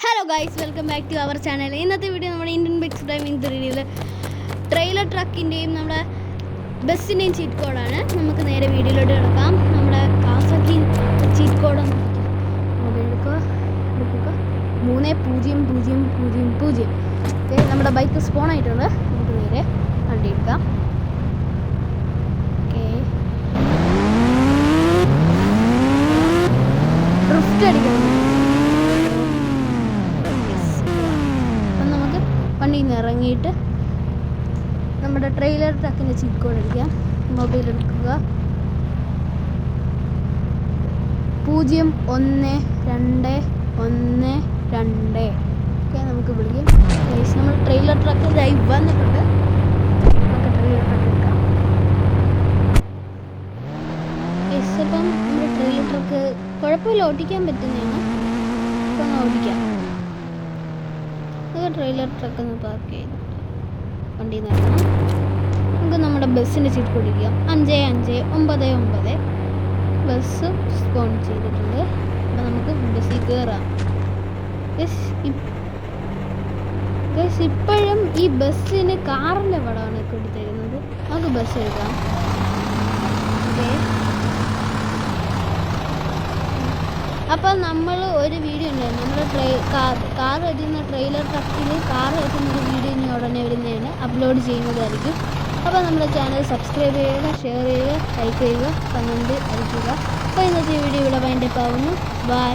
Hello guys, welcome back to our channel. ഇന്നത്തെ video നമ്മുടെ Indian bikes driving ത്രീയിൽ trailer ട്രക്കിൻ്റെയും നമ്മുടെ ബസ്സിൻ്റെയും ചീറ്റ് കോഡാണ്. നമുക്ക് നേരെ വീഡിയോയിലോട്ട് കിടക്കാം. നമ്മുടെ കാസക്കി ചീറ്റ് കോഡ് എടുക്കുക 3000. ഓക്കെ, നമ്മുടെ ബൈക്ക് സ്പോൺ ആയിട്ടുണ്ട്. നമുക്ക് നേരെ വണ്ടി എടുക്കാം. ഓക്കെ, ഡ്രിഫ്റ്റ് അടിക്കണം. വണ്ടിയിൽ നിന്ന് ഇറങ്ങിയിട്ട് നമ്മുടെ ട്രെയിലർ ട്രക്കിൻ്റെ ചീറ്റ് കോഡ് അടിക്കാം. മൊബൈൽ എടുക്കുക 011212. ഓക്കെ, നമുക്ക് വിളിക്കാം. നമ്മൾ ട്രെയിലർ ട്രക്ക് ലൈവ് വന്നിട്ടുണ്ട്. നമുക്ക് ട്രെയിലർ ട്രക്ക് എടുക്കാം. ഇപ്പം നമ്മുടെ ട്രെയിലർ ട്രക്ക് കുഴപ്പമില്ല, ഓടിക്കാൻ പറ്റുന്നതാണ്. ഇപ്പം ഓടിക്കാം. ട്രെയിലർ ട്രക്ക് ഒന്ന് പാർക്ക് ചെയ്ത് വണ്ടി നടക്കണം. നമുക്ക് നമ്മുടെ ബസ്സിൻ്റെ സീറ്റ് കൊടുക്കാം 5599. ബസ് സ്പോൺ ചെയ്തിട്ടുണ്ട്. അപ്പോൾ നമുക്ക് ബസ്സിൽ കയറാം. ഇപ്പോഴും ഈ ബസ്സിന് കാറിൻ്റെ പടമാണ് കൊടുത്തിരുന്നത്. നമുക്ക് ബസ് എടുക്കാം. ഓക്കെ, അപ്പോൾ നമ്മൾ ഒരു വീഡിയോ ഉണ്ടായിരുന്നു. നമ്മുടെ കാർ എത്തുന്ന ട്രെയിലർ ട്രക്കിൽ കാർ എത്തുന്നൊരു വീഡിയോ ഇനി ഉടനെ വരുന്നതാണ്, അപ്ലോഡ് ചെയ്യുന്നതായിരിക്കും. അപ്പോൾ നമ്മുടെ ചാനൽ സബ്സ്ക്രൈബ് ചെയ്യുക, ഷെയർ ചെയ്യുക, ലൈക്ക് ചെയ്യുക, കമൻറ്റ് അടിക്കുക. അപ്പോൾ ഇന്നത്തെ വീഡിയോ ഇവിടെ വൈൻഡപ്പ് ആവുന്നു. ബൈ.